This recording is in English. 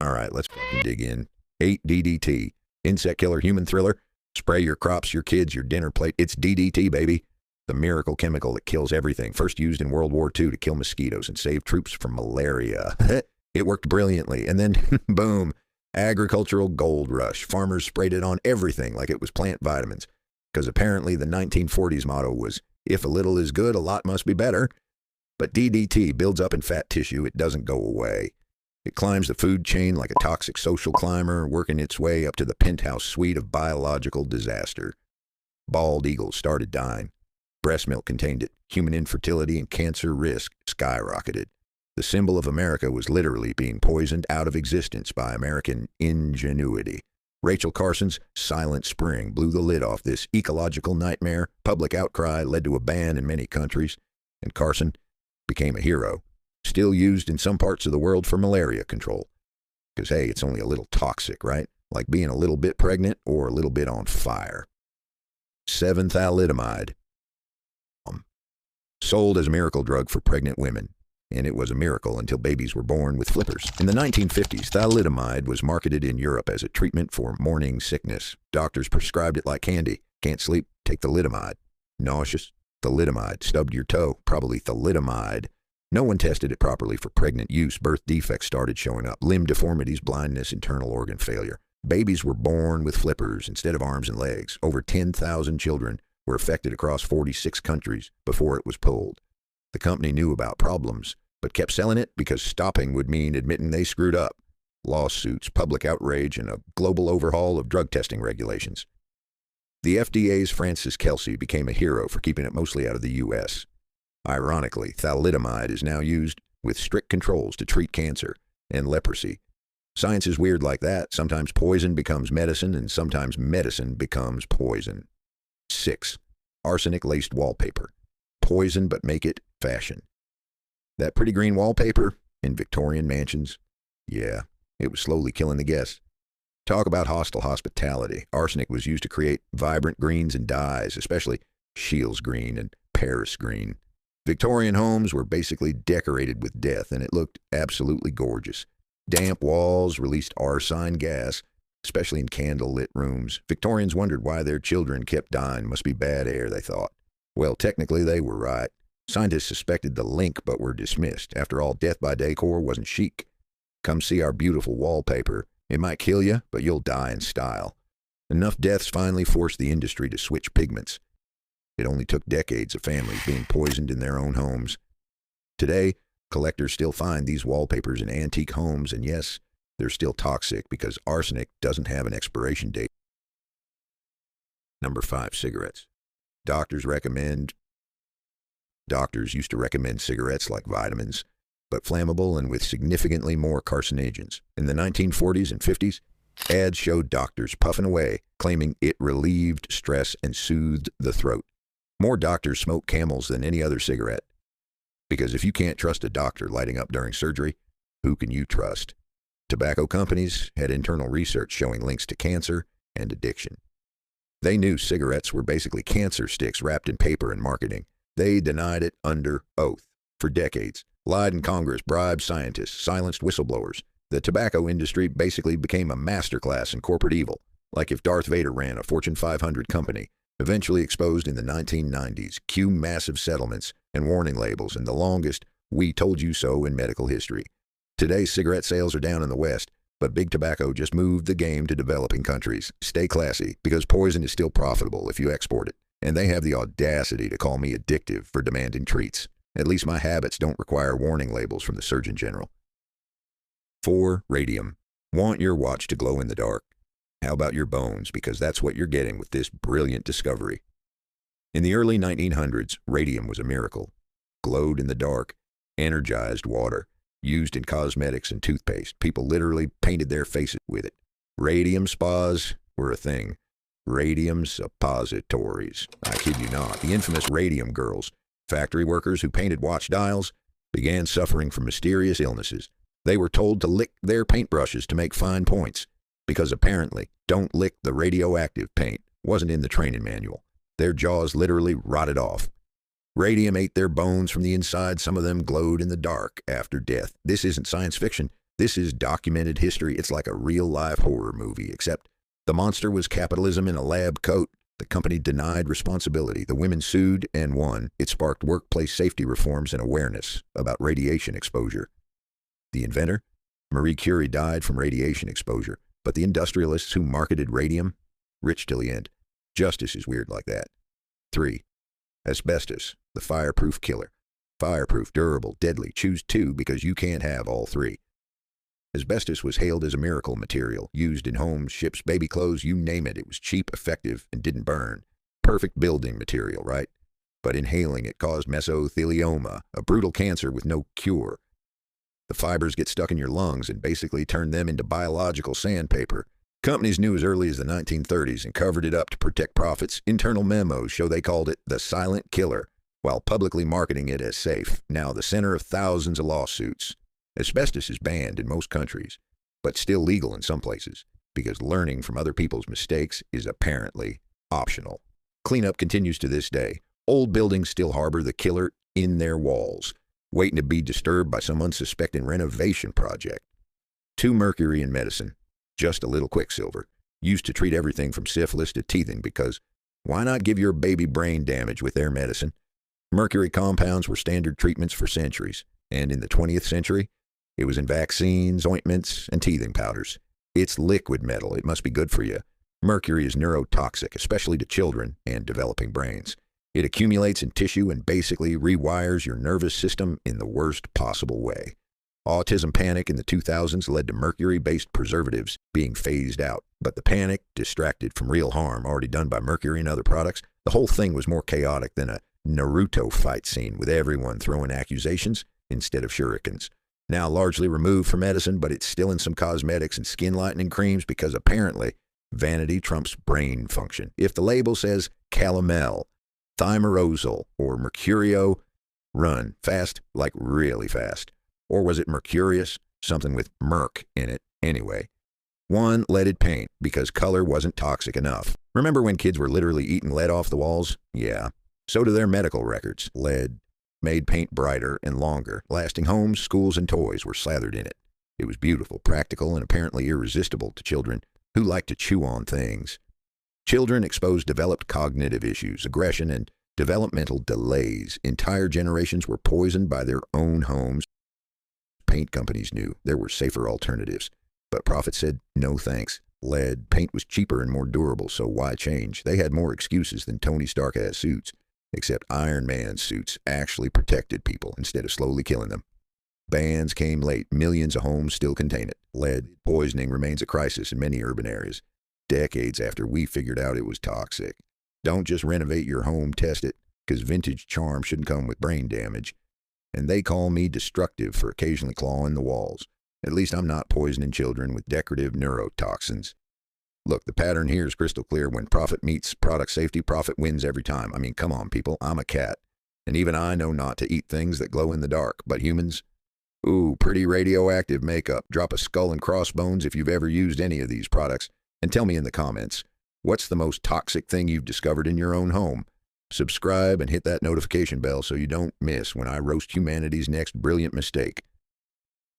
All right, let's fucking dig in. 8-DDT. Insect killer, human thriller. Spray your crops, your kids, your dinner plate. It's DDT, baby. The miracle chemical that kills everything. First used in World War II to kill mosquitoes and save troops from malaria. It worked brilliantly. And then, boom, agricultural gold rush. Farmers sprayed it on everything like it was plant vitamins. Because apparently the 1940s motto was, if a little is good, a lot must be better. But DDT builds up in fat tissue. It doesn't go away. It climbs the food chain like a toxic social climber, working its way up to the penthouse suite of biological disaster. Bald eagles started dying. Breast milk contained it. Human infertility and cancer risk skyrocketed. The symbol of America was literally being poisoned out of existence by American ingenuity. Rachel Carson's Silent Spring blew the lid off this ecological nightmare. Public outcry led to a ban in many countries, and Carson became a hero. Still used in some parts of the world for malaria control. Because, hey, it's only a little toxic, right? Like being a little bit pregnant or a little bit on fire. 7-thalidomide. Sold as a miracle drug for pregnant women. And it was a miracle until babies were born with flippers. In the 1950s, thalidomide was marketed in Europe as a treatment for morning sickness. Doctors prescribed it like candy. Can't sleep? Take thalidomide. Nauseous? Thalidomide. Stubbed your toe? Probably thalidomide. No one tested it properly for pregnant use. Birth defects started showing up. Limb deformities, blindness, internal organ failure. Babies were born with flippers instead of arms and legs. Over 10,000 children were affected across 46 countries before it was pulled. The company knew about problems, but kept selling it because stopping would mean admitting they screwed up. Lawsuits, public outrage, and a global overhaul of drug testing regulations. The FDA's Francis Kelsey became a hero for keeping it mostly out of the U.S. Ironically, thalidomide is now used with strict controls to treat cancer and leprosy. Science is weird like that. Sometimes poison becomes medicine, and sometimes medicine becomes poison. 6. Arsenic-laced wallpaper. Poison, but make it fashion. That pretty green wallpaper in Victorian mansions, yeah, it was slowly killing the guests. Talk about hostile hospitality. Arsenic was used to create vibrant greens and dyes, especially Shields green and Paris green. Victorian homes were basically decorated with death, and it looked absolutely gorgeous. Damp walls released arsine gas, especially in candle-lit rooms. Victorians wondered why their children kept dying. Must be bad air, they thought. Well, technically they were right. Scientists suspected the link, but were dismissed. After all, death by decor wasn't chic. Come see our beautiful wallpaper. It might kill you, but you'll die in style. Enough deaths finally forced the industry to switch pigments. It only took decades of families being poisoned in their own homes. Today, collectors still find these wallpapers in antique homes, and yes, they're still toxic because arsenic doesn't have an expiration date. Number 5, cigarettes. Doctors used to recommend cigarettes like vitamins, but flammable and with significantly more carcinogens. In the 1940s and 50s, ads showed doctors puffing away, claiming it relieved stress and soothed the throat. More doctors smoked Camels than any other cigarette. Because if you can't trust a doctor lighting up during surgery, who can you trust? Tobacco companies had internal research showing links to cancer and addiction. They knew cigarettes were basically cancer sticks wrapped in paper and marketing. They denied it under oath for decades, lied in Congress, bribed scientists, silenced whistleblowers. The tobacco industry basically became a masterclass in corporate evil, like if Darth Vader ran a Fortune 500 company, eventually exposed in the 1990s. Cue massive settlements and warning labels and the longest "we told you so" in medical history. Today, cigarette sales are down in the West, but Big Tobacco just moved the game to developing countries. Stay classy, because poison is still profitable if you export it. And they have the audacity to call me addictive for demanding treats. At least my habits don't require warning labels from the Surgeon General. 4. Radium. Want your watch to glow in the dark? How about your bones? Because that's what you're getting with this brilliant discovery. In the early 1900s, radium was a miracle. Glowed in the dark, energized water. Used in cosmetics and toothpaste. People literally painted their faces with it. Radium spas were a thing. Radium suppositories. I kid you not. The infamous radium girls, factory workers who painted watch dials, began suffering from mysterious illnesses. They were told to lick their paintbrushes to make fine points, because apparently, don't lick the radioactive paint wasn't in the training manual. Their jaws literally rotted off. Radium ate their bones from the inside. Some of them glowed in the dark after death. This isn't science fiction. This is documented history. It's like a real-life horror movie, except the monster was capitalism in a lab coat. The company denied responsibility. The women sued and won. It sparked workplace safety reforms and awareness about radiation exposure. The inventor? Marie Curie died from radiation exposure, but the industrialists who marketed radium? Rich till the end. Justice is weird like that. 3. Asbestos, the fireproof killer. Fireproof, durable, deadly. Choose 2 because you can't have all 3. Asbestos was hailed as a miracle material, used in homes, ships, baby clothes, you name it. It was cheap, effective, and didn't burn. Perfect building material, right? But inhaling it caused mesothelioma, a brutal cancer with no cure. The fibers get stuck in your lungs and basically turn them into biological sandpaper. Companies knew as early as the 1930s and covered it up to protect profits. Internal memos show they called it the silent killer, while publicly marketing it as safe. Now the center of thousands of lawsuits. Asbestos is banned in most countries, but still legal in some places, because learning from other people's mistakes is apparently optional. Cleanup continues to this day. Old buildings still harbor the killer in their walls, waiting to be disturbed by some unsuspecting renovation project. 2. Mercury in medicine. Just a little quicksilver. Used to treat everything from syphilis to teething because why not give your baby brain damage with their medicine? Mercury compounds were standard treatments for centuries, and in the 20th century, it was in vaccines, ointments, and teething powders. It's liquid metal. It must be good for you. Mercury is neurotoxic, especially to children and developing brains. It accumulates in tissue and basically rewires your nervous system in the worst possible way. Autism panic in the 2000s led to mercury-based preservatives being phased out. But the panic distracted from real harm already done by mercury and other products. The whole thing was more chaotic than a Naruto fight scene with everyone throwing accusations instead of shurikens. Now largely removed from medicine, but it's still in some cosmetics and skin lightening creams because apparently vanity trumps brain function. If the label says calomel, thimerosal, or mercurio, run fast, like really fast. Or was it mercurius? Something with merc in it. Anyway. 1. Leaded paint, because color wasn't toxic enough. Remember when kids were literally eating lead off the walls? Yeah. So do their medical records. Lead made paint brighter and longer, lasting. Homes, schools, and toys were slathered in it. It was beautiful, practical, and apparently irresistible to children who like to chew on things. Children exposed developed cognitive issues, aggression, and developmental delays. Entire generations were poisoned by their own homes. Paint companies knew there were safer alternatives, but profit said no thanks. Lead paint was cheaper and more durable, so why change? They had more excuses than Tony Stark has suits. Except Iron Man's suits actually protected people instead of slowly killing them. Bans came late. Millions of homes still contain it. Lead poisoning remains a crisis in many urban areas, decades after we figured out it was toxic. Don't just renovate your home, test it, because vintage charm shouldn't come with brain damage. And they call me destructive for occasionally clawing the walls. At least I'm not poisoning children with decorative neurotoxins. Look, the pattern here is crystal clear. When profit meets product safety, profit wins every time. I mean, come on, people. I'm a cat. And even I know not to eat things that glow in the dark. But humans? Ooh, pretty radioactive makeup. Drop a skull and crossbones if you've ever used any of these products. And tell me in the comments, what's the most toxic thing you've discovered in your own home? Subscribe and hit that notification bell so you don't miss when I roast humanity's next brilliant mistake.